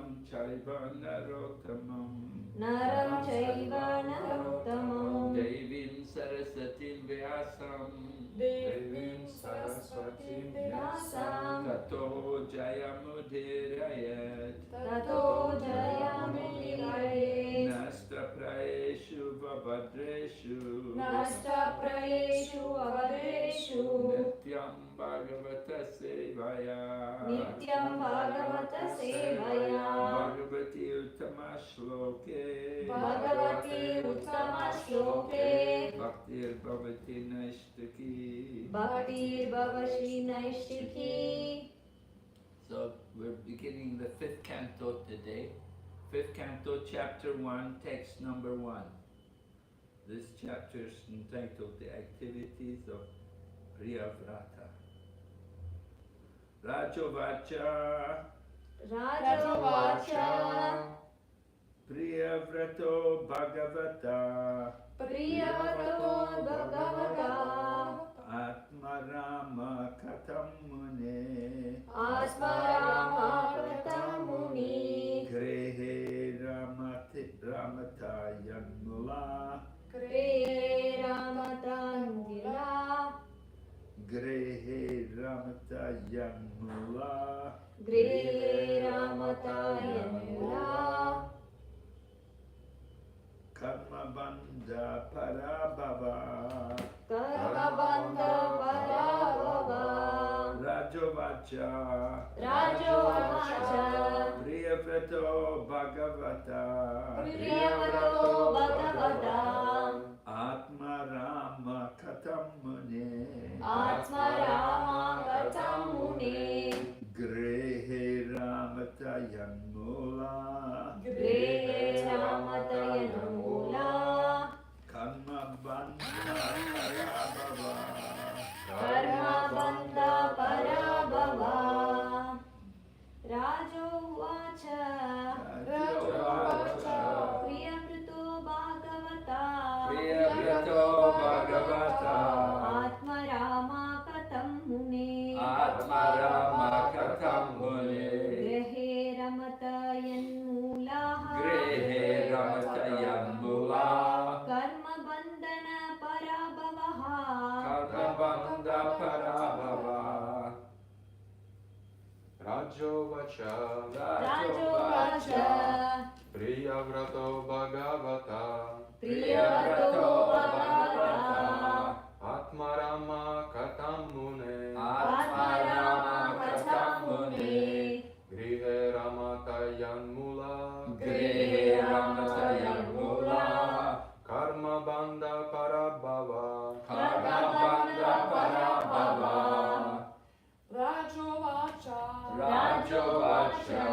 Naram Chaiva Narottamam Naram Chaiva Narottamam Devim Sarasatim Vyasam Devim Saraswatim Vyasam Tato Jayamudirayat Tato Jayamudirayet Nasta Praeshu Vavadreshu Nasta Praeshu Avadreshu Nityam Bhagavata Sevaya Nityam Bhagavata Sevaya Bhagavati Uttama Shloke Bhagavati Uttama Shloke Bhaktir Bhavati Naishtaki. Bhakti Bhavashi Naishtiki. So we're beginning the 5th canto today. 5th canto, chapter 1, text number 1. This chapter is entitled The Activities of Priyavrata. Rajovacha Rajovacha Priyavrato Bhagavata Priyavato Bhagavata Atmarama Katam Mune Asmarama Katam Muni Grehe Ramata Yanmula Kriye Ramatangila Grehe Ramata Yanmula Grihe Ramatayanula Karma Bandha Parabhava Karmabandha Parabhava Rajovacha Rajovacha Priyavrata Bhagavata Priyavato Bhagavata Atma Rama Katam Mune Atma Rama Katam Muni Grehe Ramata Yanmula Grihe Ramatayanula Karma Bandha Parabhava Karmabandha Parabhava Rajovacha Priyavrito Bhagavata Priyavrata Bhagavata Atma Rama Katam Muni Atma Rama Katam Mune Grehe Ramatayanmula Grehe Ramata Yanmula Karma Bandhana Parabhavaha Karma Bandha Parabhava Rajovacha Rajovacha Priyavrato Bhagavata Priyavato Bhagavata Atmarama Katam Mune Atma Rama Katam Muni Grihe Ramatayanmula Grehe Ramata Yanmula Karma Bandha Parabhava Karma Bandha Parabhava Rajovacha Rajovacha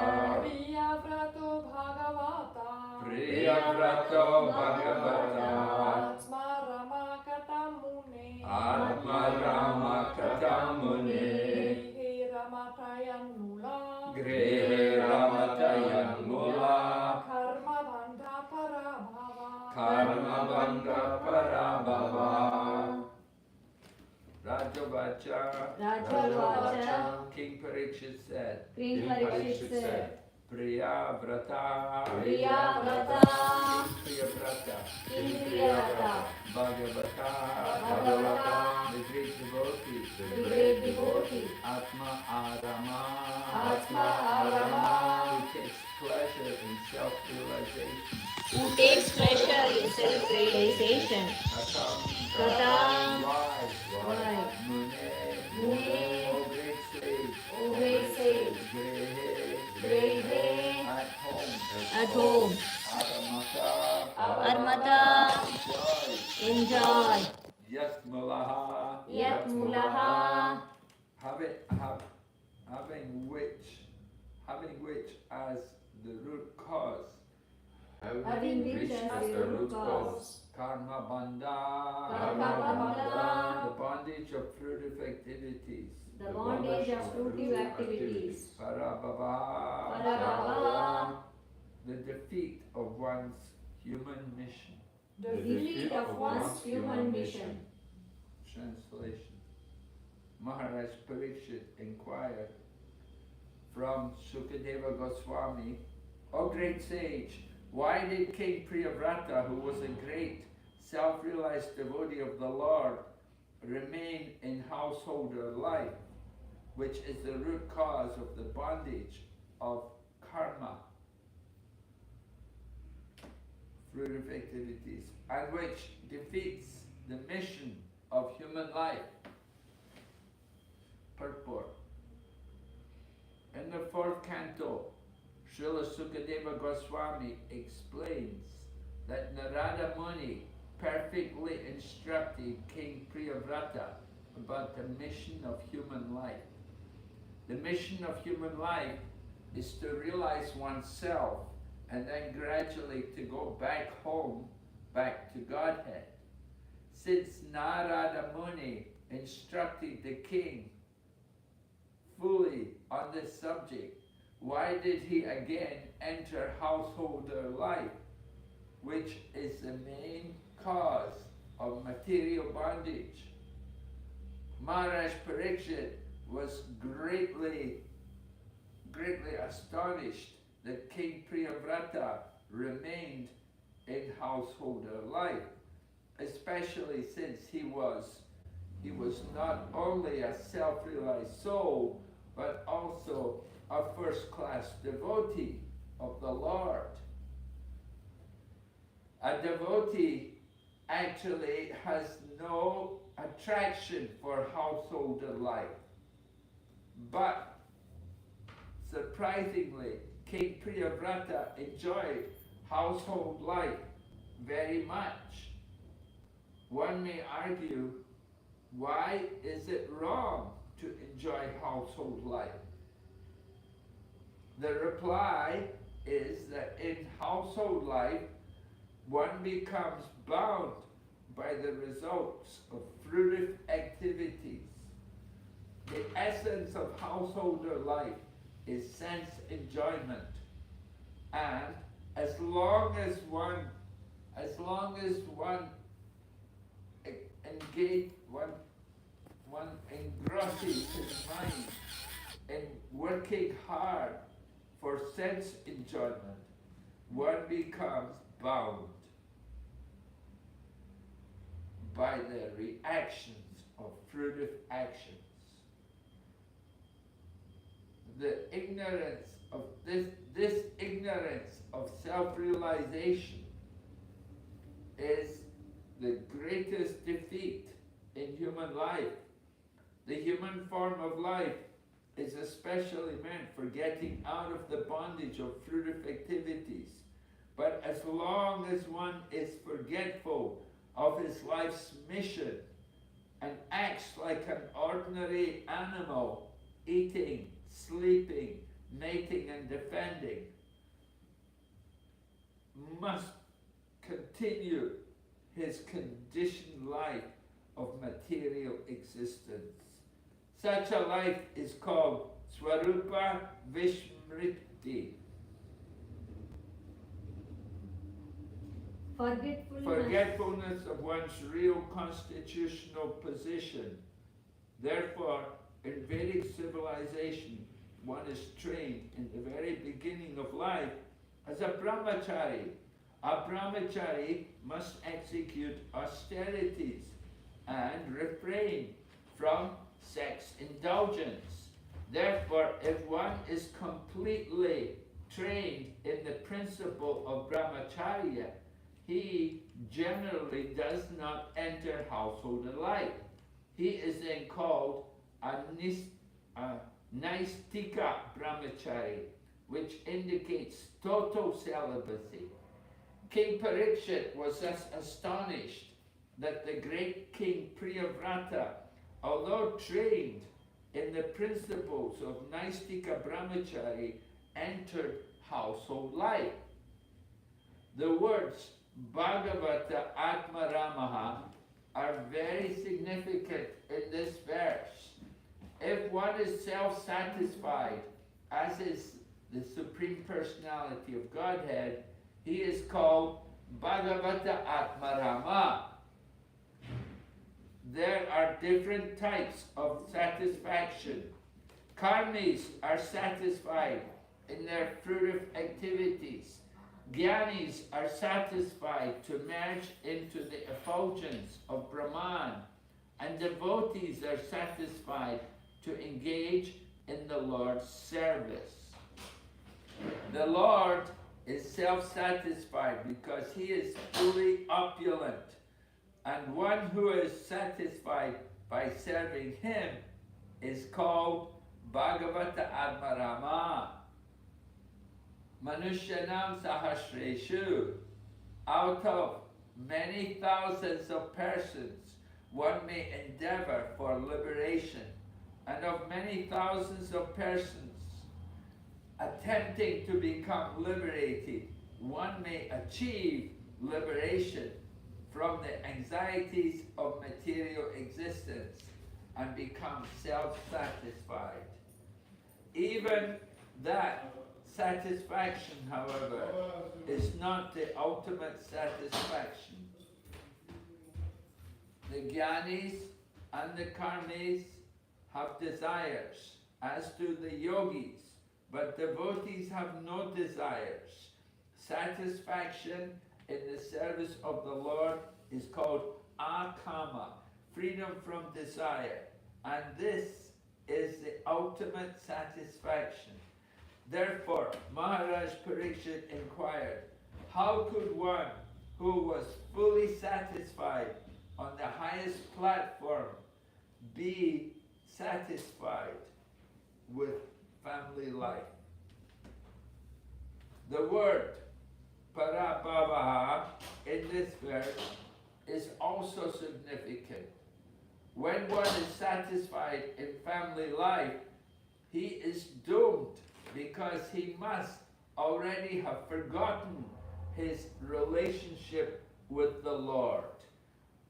Priyavrato Bhagavata Priyavrata Bhagavata Atma Rama Katam Mune Atma Rama Katam Mune He Ramatayanmula Grehe Ramata Yanmula Karma Bandha Parabhava Karma Bandha Parabhava Rajovacha Rajovacha King Parikshit said King Parikshit said Priyavrata Priyavrata Priyavrata King Priyavrata Bhagavata Bhagavata the great devotee the great devotee Atma Arama Atma Arama who takes pleasure in self-realization who takes pleasure in self-realization Atam Katam wise Why? Mune Mune O great sage O great sage Grehe Grehe at home at home Armata Armata enjoy enjoy Yatmulaha Yatmulaha having which as the root cause Having which as the root cause Karma Bandha Karma Bandha the bondage of fruitive activities the bondage of fruitive activities Parabhava Parabhava the defeat of one's human mission. the defeat of one's human mission. Translation. Maharaj Parikshit inquired from Sukadeva Goswami O great sage, why did King Priyavrata, who was a great self-realized devotee of the Lord, remain in householder life, which is the root cause of the bondage of karma, fruitive activities, and which defeats the mission of human life? Purport. In the 4th canto, Srila Sukadeva Goswami explains that Narada Muni perfectly instructed King Priyavrata about the mission of human life. The mission of human life is to realize oneself and then gradually to go back home, back to Godhead. Since Narada Muni instructed the king fully on this subject, why did he again enter householder life, which is the main cause of material bondage? Maharaj Parikshit was greatly astonished that King Priyavrata remained in householder life, especially since he was not only a self-realized soul, but also a first-class devotee of the Lord. A devotee actually has no attraction for householder life. But surprisingly, King Priyavrata enjoyed household life very much. One may argue, why is it wrong to enjoy household life? The reply is that in household life, one becomes bound by the results of fruitive activities. The essence of householder life is sense enjoyment, and as long as one engrosses his mind in working hard for sense enjoyment, one becomes bound by the reactions of fruitive actions. The ignorance of this ignorance of self-realization is the greatest defeat in human life. The human form of life is especially meant for getting out of the bondage of fruitive activities. But as long as one is forgetful of his life's mission and acts like an ordinary animal, eating, sleeping, mating and defending, must continue his conditioned life of material existence. Such a life is called Swarupa Vishmriti. Forgetfulness of one's real constitutional position. Therefore, in Vedic civilization, one is trained in the very beginning of life as a brahmachari. A brahmachari must execute austerities and refrain from sex indulgence. Therefore, if one is completely trained in the principle of brahmacharya, he generally does not enter householder life. He is then called a Naistika brahmachari, which indicates total celibacy. King Parikshit was thus astonished that the great King Priyavrata, although trained in the principles of Naistika brahmachari, entered household life. The words Bhagavata Atma Ramaha are very significant in this verse. If one is self-satisfied, as is the Supreme Personality of Godhead, he is called Bhagavata Atma Rama. There are different types of satisfaction. Karmis are satisfied in their fruitive activities. Jnanis are satisfied to merge into the effulgence of Brahman, and devotees are satisfied to engage in the Lord's service. The Lord is self-satisfied because he is fully opulent, and one who is satisfied by serving him is called Bhagavata Atmarama. Manushyanam Sahasreshu. Out of many thousands of persons, one may endeavor for liberation, and of many thousands of persons attempting to become liberated, one may achieve liberation from the anxieties of material existence and become self-satisfied. Even that satisfaction, however, is not the ultimate satisfaction. The Jnanis and the Karmis have desires, as do the yogis, but devotees have no desires. Satisfaction in the service of the Lord is called akama, freedom from desire, and this is the ultimate satisfaction. Therefore, Maharaj Parikshit inquired, how could one who was fully satisfied on the highest platform be satisfied with family life? The word parabhavaha in this verse is also significant. When one is satisfied in family life, he is doomed because he must already have forgotten his relationship with the Lord.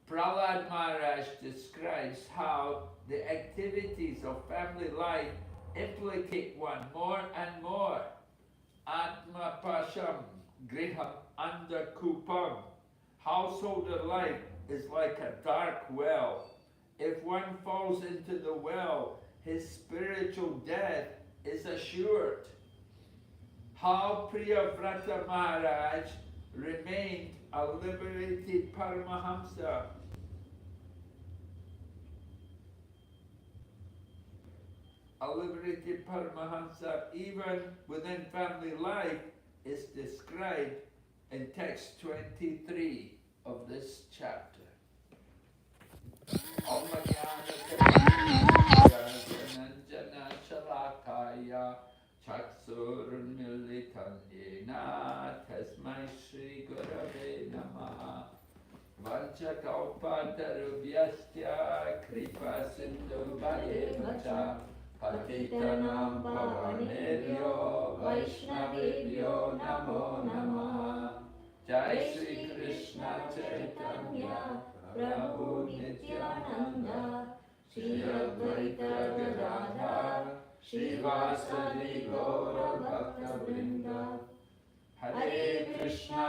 Prahlad Maharaj describes how the activities of family life implicate one more and more. Atma Pasham Griham Under Kupam. Householder life is like a dark well. If one falls into the well, his spiritual death is assured. How Priyavrata Maharaj remained a liberated Paramahamsa. A liberated Paramahamsa, even within family life, is described in text 23 of this chapter. Tasmai Shri Gurave Namaha Vanchakalpatarubhyasya Kripa Sindhu Bhagavacha Patitanam Pavanebhyo Vaishnavebhyo Namo Namaha. Jai Shri Krishna Chaitanya Prabhu Nityananda Shri Advaita Gadadhar Shri Vasadi Gaura Bhakta Vrinda. Hare Krishna,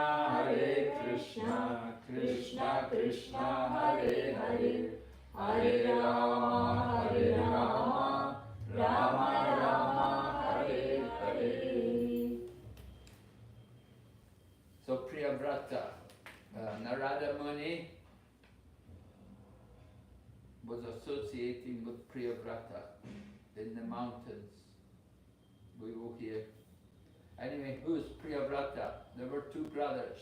Krishna Krishna, Hare Hare, Hare Rama, Rama Rama, Hare Hare. So Priyavrata, Narada Muni was associating with Priyavrata in the mountains. We will hear. Anyway, who's Priyavrata? There were two brothers,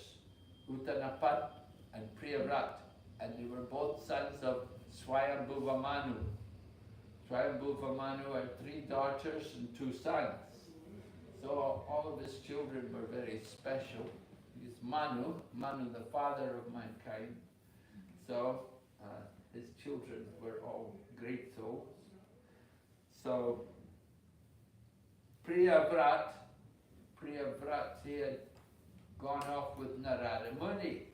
Uttanapat and Priyavrat, and they were both sons of Swayambhuva Manu. Swayambhuva Manu had 3 daughters and 2 sons. So all of his children were very special. He's Manu, the father of mankind. So his children were all great souls. So Priyavrat, he had gone off with Narada Muni,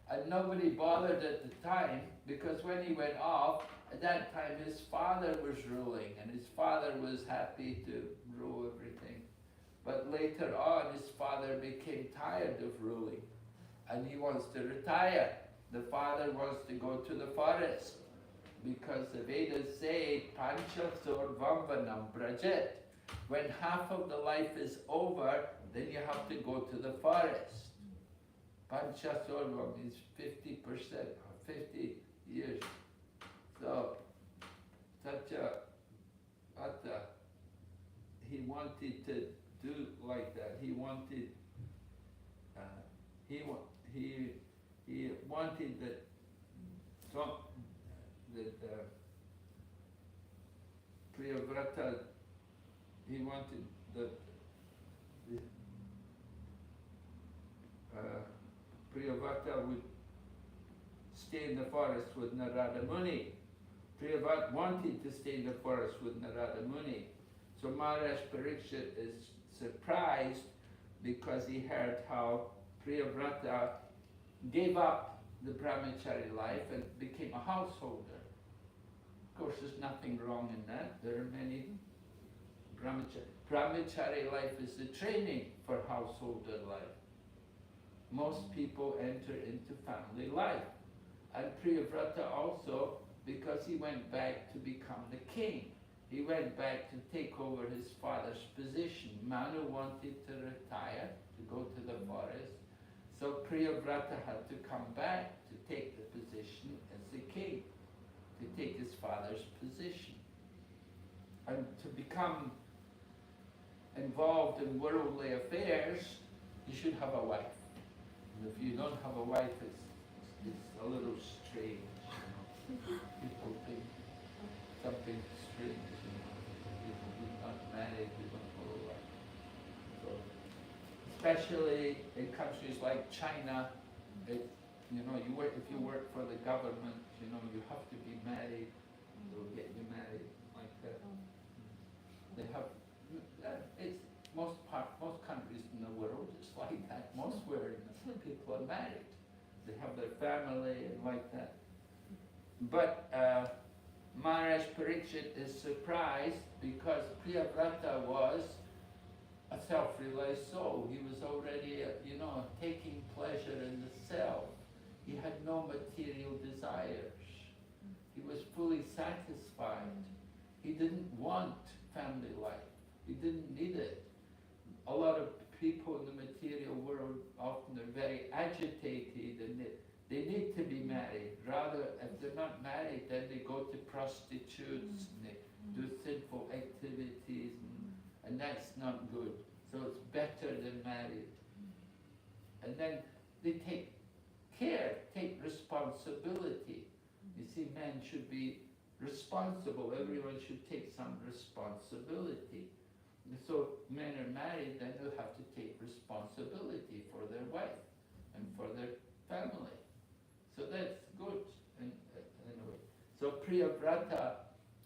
and nobody bothered at the time, because when he went off, at that time his father was ruling, and his father was happy to rule everything. But later on, his father became tired of ruling, and he wants to retire. The father wants to go to the forest, because the Vedas say, Pancha Sorvamvanam Prajet. when half of the life is over, then you have to go to the forest. Panchasorvam is 50%, or 50 years. So, Satyavata, he wanted to do like that. He wanted, he wanted that Priyavrata, he wanted that Priyavrata would stay in the forest with Narada Muni. Priyavrata wanted to stay in the forest with Narada Muni. So Maharaj Parikshit is surprised because he heard how Priyavrata gave up the brahmachari life and became a householder. Of course, there's nothing wrong in that. There are many brahmachari. Brahmachari life is the training for householder life. Most people enter into family life. And Priyavrata also, because he went back to become the king. He went back to take over his father's position. Manu wanted to retire, to go to the forest. So Priyavrata had to come back to take the position as the king, to take his father's position. And to become involved in worldly affairs, you should have a wife. And if you don't have a wife, it's a little strange, you know. People think something strange, you know. People who are not married, they don't have a wife. So, especially in countries like China, if you work for the government, you know, you have to be married. They'll get you married like that. They have, it's most countries in the world, it's like that. Most where people are married. They have their family and like that. But Maharaj Parikshit is surprised because Priyavrata was a self-realized soul. He was already, taking pleasure in the self. He had no material desires. He was fully satisfied. He didn't want family life. He didn't need it. A lot of people in the material world often are very agitated and they need to be married. Rather, if they're not married, then they go to prostitutes and they do sinful activities and that's not good. So it's better than married. And then they take care, take responsibility. You see, men should be responsible. Everyone should take some responsibility. So men are married, then they'll have to take responsibility for their wife and for their family. So that's good. Anyway, so Priyavrata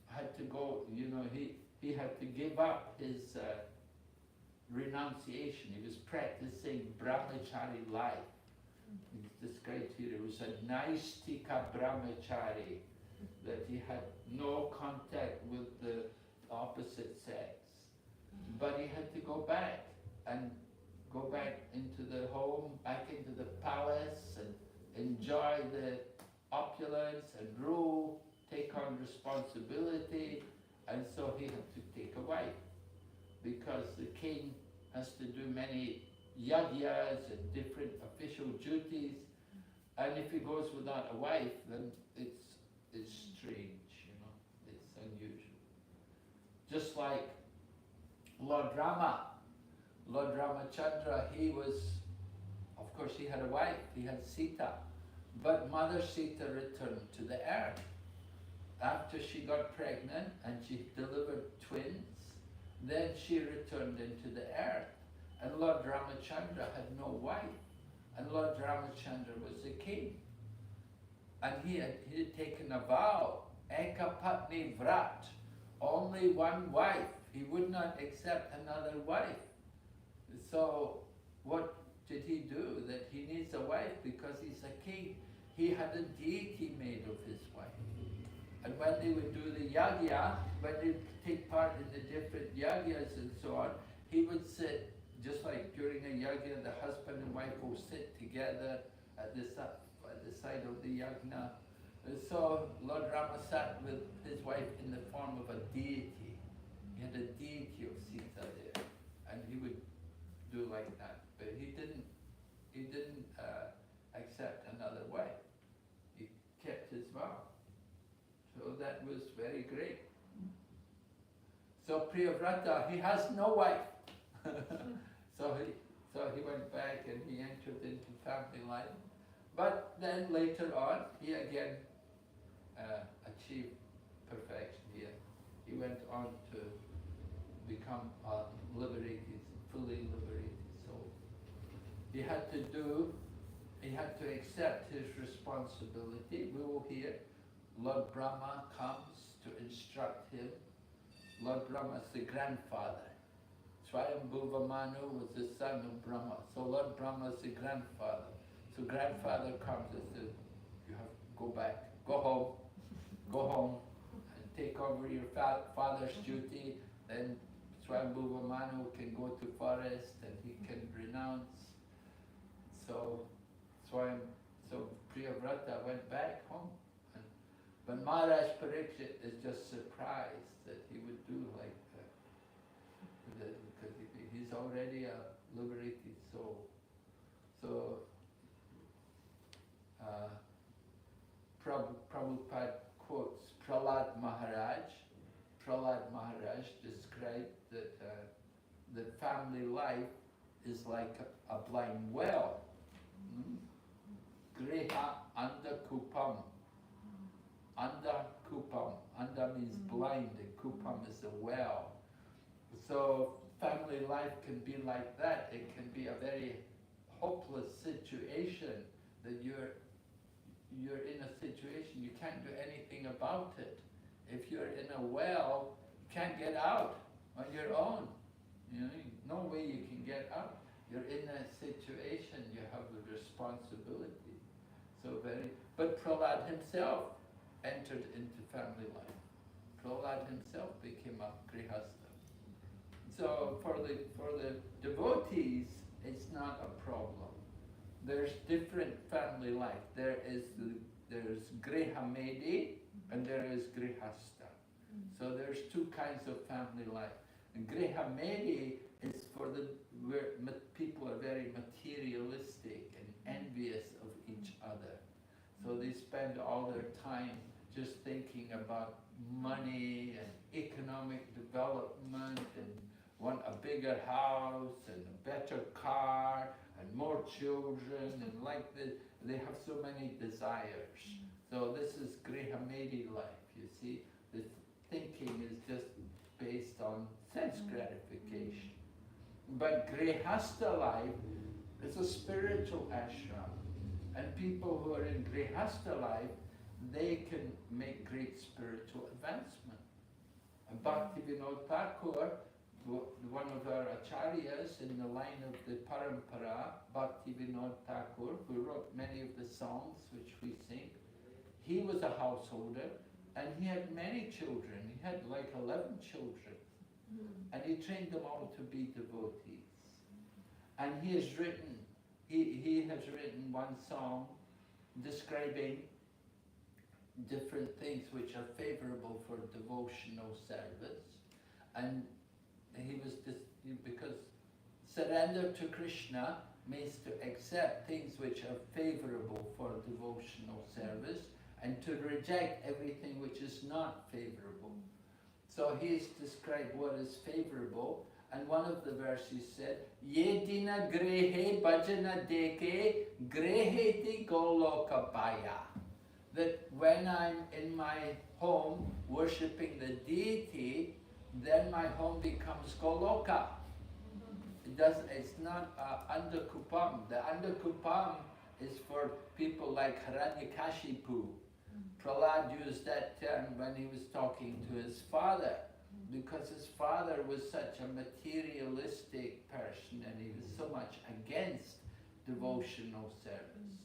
had to go, he had to give up his renunciation. He was practicing brahmachari life. It's described here, it was a naistika brahmachari, that he had no contact with the opposite sex. But he had to go back into the home, back into the palace and enjoy the opulence and rule, take on responsibility, and so he had to take a wife because the king has to do many yagyas and different official duties, and if he goes without a wife, then it's strange, it's unusual. Just like Lord Ramachandra, of course he had a wife, he had Sita, but Mother Sita returned to the earth. After she got pregnant and she delivered twins, then she returned into the earth. And Lord Ramachandra had no wife, and Lord Ramachandra was the king. And he had taken a vow, Ekapatni Vrat, only one wife. He would not accept another wife. So what did he do? That he needs a wife because he's a king. He had a deity made of his wife. And when they would do the yagya, when they take part in the different yagyas and so on, he would sit, just like during a yagya, the husband and wife will sit together at the side of the yagna. And so Lord Rama sat with his wife in the form of a deity. He had a deity of Sita there, and he would do like that. But he didn't accept another wife. He kept his vow. So that was very great. So Priyavrata, he has no wife. so he went back and he entered into family life. But then later on, he again achieved perfection. He went on to become a fully liberated soul. He had to accept his responsibility. We will hear Lord Brahma comes to instruct him. Lord Brahma is the grandfather. Swayambhuva Manu was the son of Brahma. So Lord Brahma is the grandfather. So grandfather comes and says, you have to go back, go home and take over your father's duty. Then Swayambhuva Manu can go to forest and he can renounce. So Priyavrata went back home. But Maharaj Parikshit is just surprised that he would do like that, because he's already a liberated soul. So Prabhupada quotes Prahlad Maharaj. Prahlad Maharaj described that family life is like a blind well. Griha anda kupam. Anda kupam. Anda means blind, and kupam is a well. So family life can be like that. It can be a very hopeless situation that you're in a situation you can't do anything about it. If you're in a well, you can't get out on your own. You know, no way you can get out. You're in a situation, you have the responsibility. But Prahlad himself entered into family life. Prahlad himself became a grihastha. So for the devotees, it's not a problem. There's different family life. There's grihamedi and there is grihastha. So there's two kinds of family life. And grihamedi is for where people are very materialistic and envious of each other. So they spend all their time just thinking about money and economic development and want a bigger house and a better car and more children and like this. They have so many desires. So this is grihamedi life, you see. The thinking is just based on sense gratification. But grihastha life is a spiritual ashram. And people who are in grihastha life, they can make great spiritual advancement. And Bhaktivinoda Thakur, one of our acharyas in the line of the parampara, Bhaktivinoda Thakur, who wrote many of the songs which we sing, he was a householder and he had many children. He had like 11 children. And he trained them all to be devotees. And he has written one song describing different things which are favorable for devotional service. And he was because surrender to Krishna means to accept things which are favorable for devotional service and to reject everything which is not favorable. So he's described what is favorable, and one of the verses said, Yedina grehe bhajana deke greheti goloka baya. That when I'm in my home worshipping the deity, then my home becomes Goloka. It's not Andakupam. The Andakupam is for people like Hiranyakashipu. Prahlad used that term when he was talking to his father, because his father was such a materialistic person and he was so much against devotional service.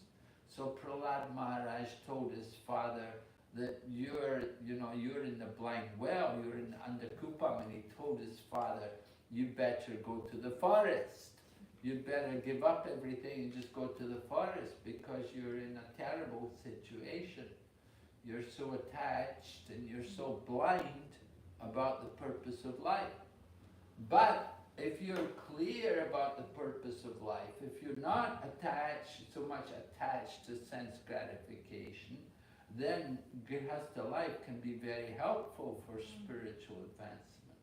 So Prahlad Maharaj told his father that you're in the blind well, you're in Andakupam, and he told his father, you better go to the forest. You better give up everything and just go to the forest because you're in a terrible situation. You're so attached and you're so blind about the purpose of life. But if you're clear about the purpose of life, if you're not so much attached to sense gratification, then Grihastha life can be very helpful for spiritual advancement.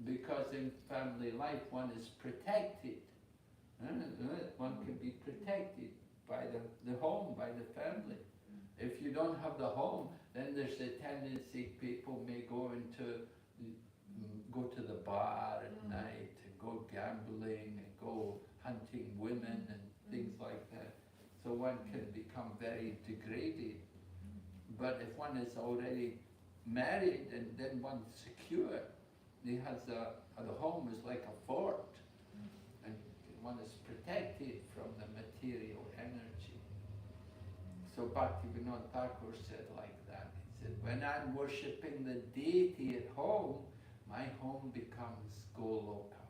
Because in family life one is protected. One can be protected by the home, by the family. If you don't have the home, then there's a tendency people may go to the bar at night, and go gambling, and go hunting women and things like that. So one can become very degraded. But if one is already married and then one's secure, he has the home is like a fort, and one is protected from the material energy. So Bhaktivinoda Thakur said like that. He said, when I'm worshipping the deity at home, my home becomes Goloka.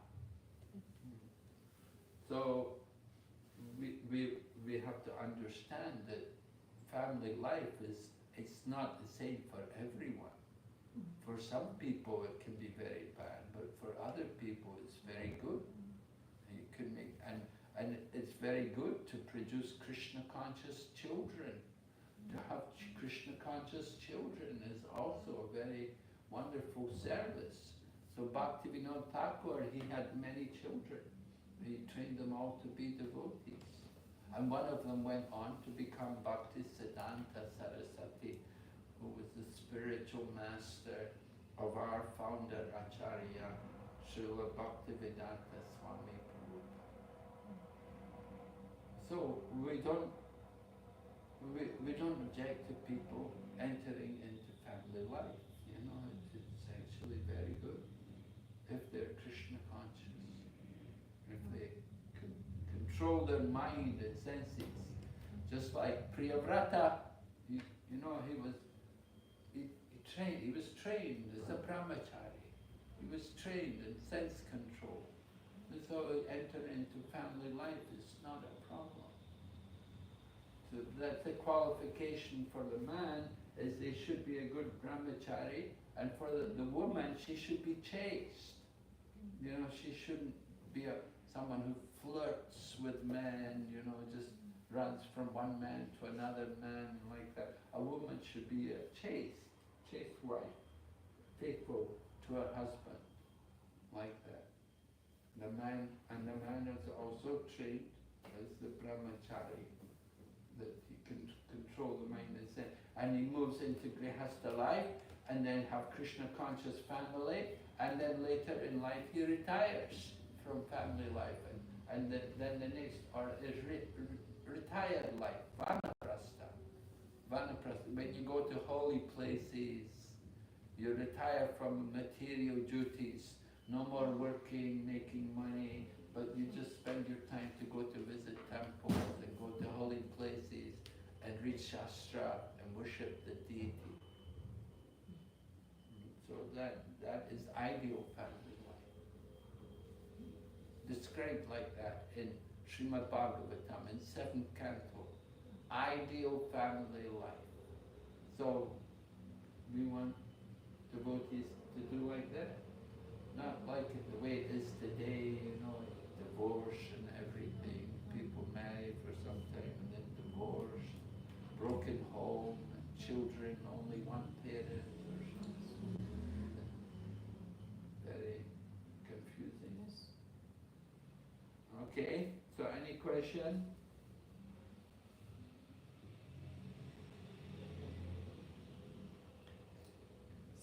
So we have to understand that family life it's not the same for everyone. For some people it can be very bad, but for other people it's very good. You can make and it's very good to produce Krishna conscious children. To have Krishna conscious children is also a very wonderful service. So Bhaktivinoda Thakur, he had many children. He trained them all to be devotees. And one of them went on to become Bhaktisiddhanta Saraswati, who was the spiritual master of our founder Acharya, Srila Bhaktivedanta Swami Prabhupada. So we don't object to people entering into family life. You know, it's actually very good if they're Krishna conscious, if they control their mind and senses. Just like Priyavrata, he was trained as a brahmachari. He was trained in sense control. And so entering into family life is not a problem. So that's the qualification for the man, is they should be a good brahmachari, and for the woman, she should be chaste. You know, she shouldn't be someone who flirts with men, just runs from one man to another man like that. A woman should be a chaste wife, faithful to her husband, like that. The man is also trained as the brahmachari, that he can control the mind and sense. And he moves into Grihastha life, and then have Krishna conscious family, and then later in life he retires from family life, and then the next is retired life, vanaprastha. When you go to holy places, you retire from material duties, no more working, making money, but you just spend your time to go to visit temples and go to holy places and read Shastra and worship the deity. So that is ideal family life. Described like that in Srimad Bhagavatam in 7th canto. Ideal family life. So we want devotees to do like that. Not like it the way it is today, divorce and everything. People marry for some time and then divorce, broken home, and children, only one parent or something. Very confusing. Okay, so any question?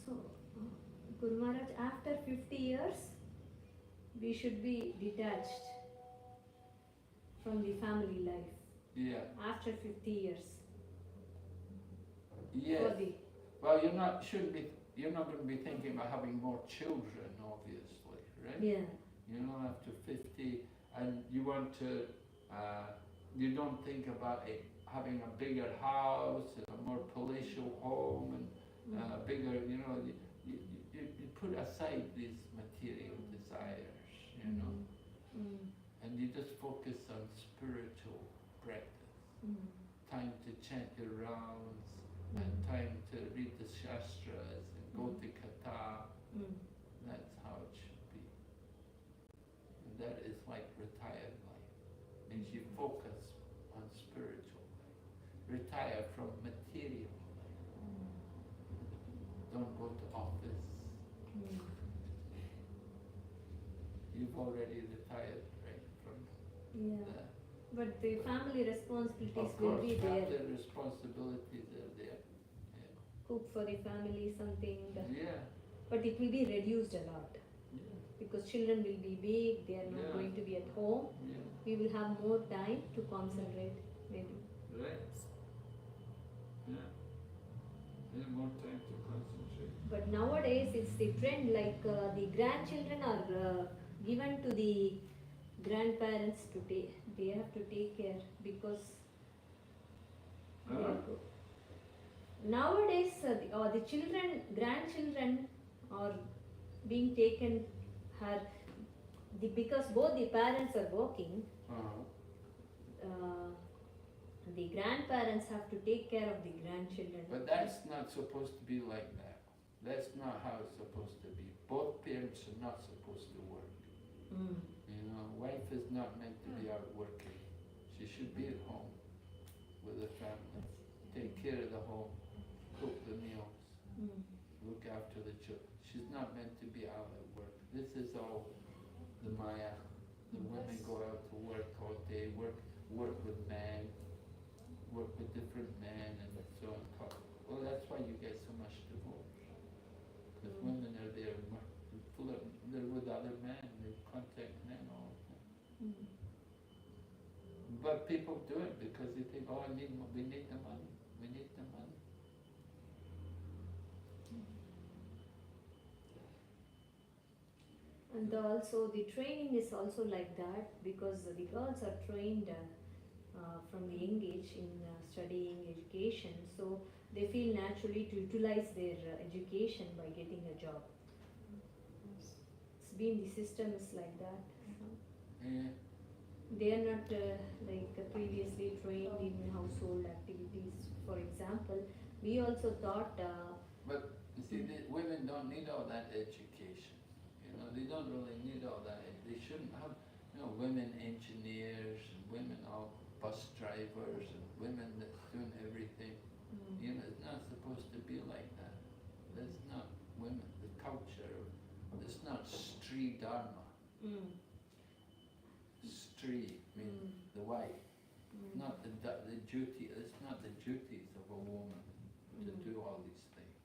So, Guru Maharaj, after 50 years, we should be detached from the family life. Yeah. After 50 years. Yes. Well, you're not going to be thinking about having more children, obviously, right? Yeah. After 50, and you want to, you don't think about having a bigger house, and a more palatial home, and bigger, you put aside these material desires, and you just focus on spiritual practice. Time to chant your rounds, and time to read the Shastras, and bodhikata. That's how it should be. And that is like retired life. Means you focus on spiritual life. Retire from material life. Don't go to office. You've already retired, right? From Yeah. But the family responsibilities of will course, be there. family responsibilities are there. Cook for the family, something. Yeah. But it will be reduced a lot. Yeah. Because children will be big, they are not Yeah. going to be at home. Yeah. We will have more time to concentrate, maybe. Right. Yeah. Yeah, more time to concentrate. But nowadays it's the trend, like the grandchildren are given to the grandparents to take. They have to take care because they are good. Nowadays the children, grandchildren are being taken because both the parents are working. The grandparents have to take care of the grandchildren. But that's not supposed to be like that. That's not how it's supposed to be. Both parents are not supposed to work. You know, wife is not meant to be out working. She should be at home with the family, take care of the home, cook the meals, look after the children. She's not meant to be out at work. This is all the Maya. The women go out to work all day, work with men, work with different men and so on. Well, that's why you get so much divorce. Because women are there, they're with other men, they contact men all the time. But people do it because they think, oh, we need the money, we need the money. And also the training is also like that, because the girls are trained from the young age in studying education, so they feel naturally to utilize their education by getting a job. It's been, the system is like that. Yeah. They are not like previously trained in household activities. For example, we also thought. But you see, the women don't need all that education. You know, they don't really need all that. They shouldn't have, you know, women engineers and women all bus drivers and women that's doing everything. You know, it's not supposed to be like that. That's not women. The culture. It's not Sri Dharma. Sri means the wife. Not the duty. It's not the duties of a woman to do all these things.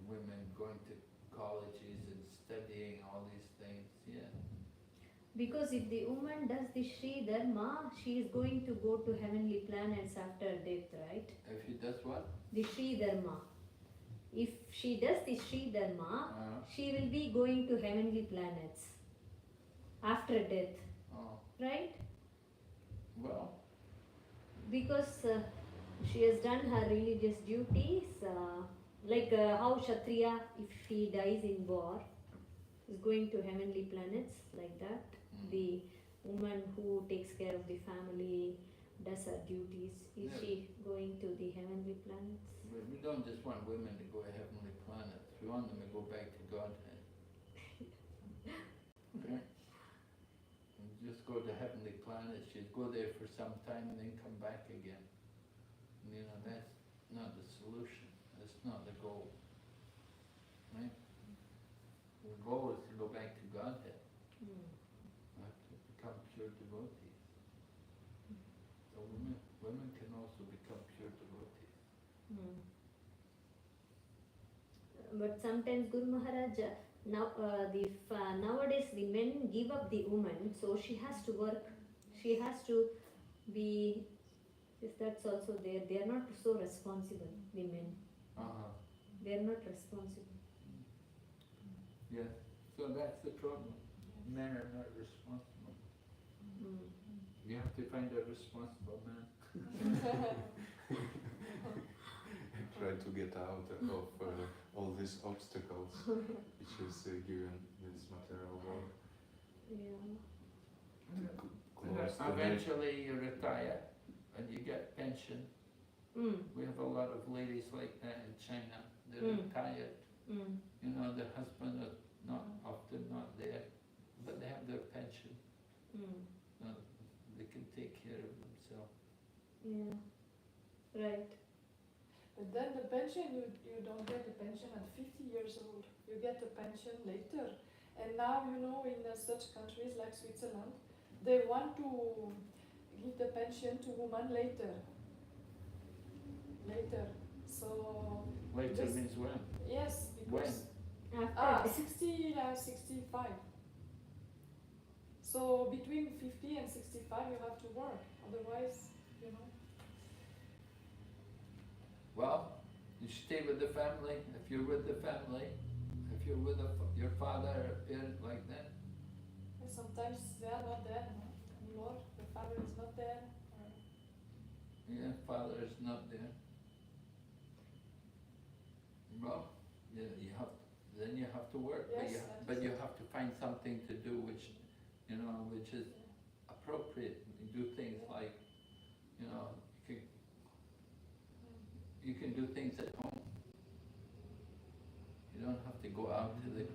Women going to colleges and studying all these things. Yeah. Because if the woman does the Sri Dharma, she is going to go to heavenly planets after death, right? If she does what? The Sri Dharma. If she does the Sri Dharma, she will be going to heavenly planets after death, right? Well. Because she has done her religious duties, like how Kshatriya, if he dies in war, is going to heavenly planets, like that. The woman who takes care of the family, does her duties, is she going to the heavenly planets? We don't just want women to go to heavenly planets. We want them to go back to Godhead. Right? And just go to heavenly planets. She'd go there for some time and then come back again. And, you know, that's not the solution. That's not the goal. Right? The goal is to go back to Godhead. To become pure devotees. So women can also become pure devotees. But sometimes Guru Maharaj, nowadays the men give up the woman, so she has to work. She has to be. If that's also there, they are not so responsible. The men. They are not responsible. Yeah. So that's the problem. Men are not responsible. You have to find a responsible man. Try to get out of all these obstacles which is given this material world. Eventually you retire and you get pension. We have a lot of ladies like that in China. they're Mm. retired. Mm. You know, the husband is often not there, but they have their pension. Mm. They can take care of themselves. Yeah. Right. But then the pension, you don't get the pension at 50 years old. You get the pension later. And now, you know, in such countries like Switzerland, they want to give the pension to women later. Later. So, Later This- means when? yes, because... After 65. So between 50 and 65 you have to work, otherwise, you know. Well, you stay with the family. If you're with the family, if you're with your father or parent like that, And sometimes they are not there anymore, the father is not there. yeah, father is not there. Well, you have then you have to work, Yes, but you have to find something to do which, you know, which is appropriate. You do things like, you know, you can do things at home. You don't have to go out to the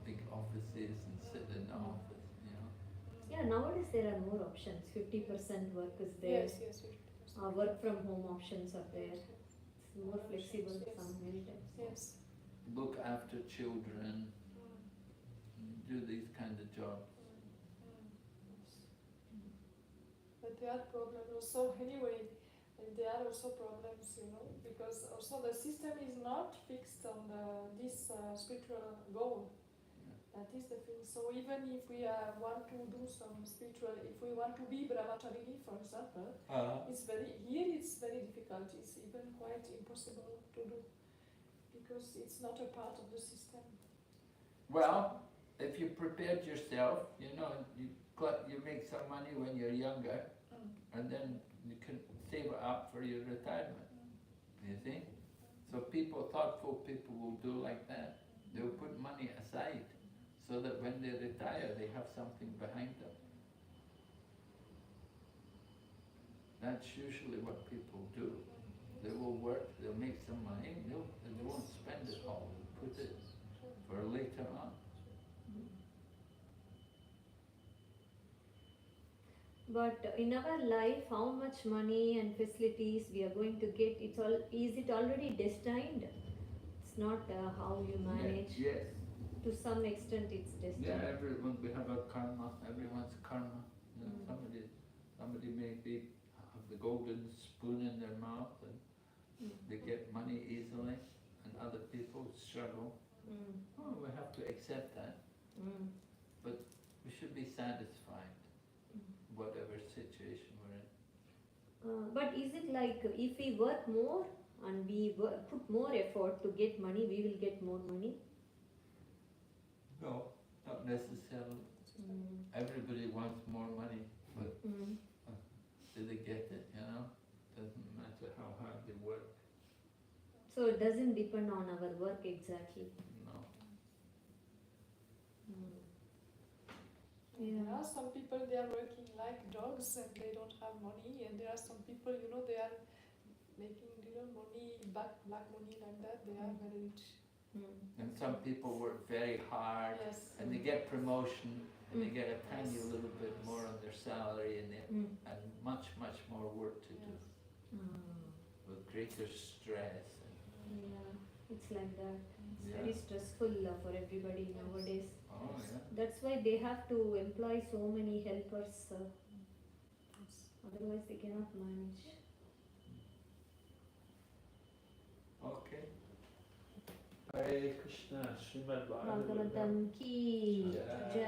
big offices and sit in the office, you know. Yeah, nowadays there are more options. 50% work is there. Yes, yes, Work from home options are there. yes, It's more flexible some many times. yes. Look after children, do these kind of jobs. But there are problems also anyway, and there are also problems, you know, because also the system is not fixed on this spiritual goal. That is the thing. So even if we want to do some spiritual, if we want to be brahmachari, for example, it's very difficult. It's even quite impossible to do because it's not a part of the system. Well, if you prepared yourself, you know, you make some money when you're younger, and then you can save it up for your retirement. You see? So thoughtful people will do like that. They'll put money aside so that when they retire, they have something behind them. That's usually what people do. They will work, they'll make some money, and they won't spend it all. They'll put it for later on. But in our life, how much money and facilities we are going to get, is it already destined? It's not how you manage. Yes. To some extent it's destined. Yeah, we have a karma, everyone's karma. You know, somebody may have the golden spoon in their mouth and they get money easily, and other people struggle. Oh, we have to accept that. But we should be satisfied, whatever situation we're in. But is it like if we work more and we put more effort to get money, we will get more money? No, not necessarily. Everybody wants more money, but do they get it, you know? Doesn't matter how hard they work. So it doesn't depend on our work exactly. No. Yeah. There are some people, they are working like dogs and they don't have money, and there are some people, you know, they are making money, black money like that, they are very rich. And some people work very hard, Yes. and they get promotion, and they get a tiny little bit more on their salary, and much more work to do, with greater stress. Yeah, it's like that. It's Yeah. very stressful for everybody nowadays. Oh yeah. That's why they have to employ so many helpers. Otherwise they cannot manage. Okay. Hare Krishna, Srimad Bhagavatam ki jai.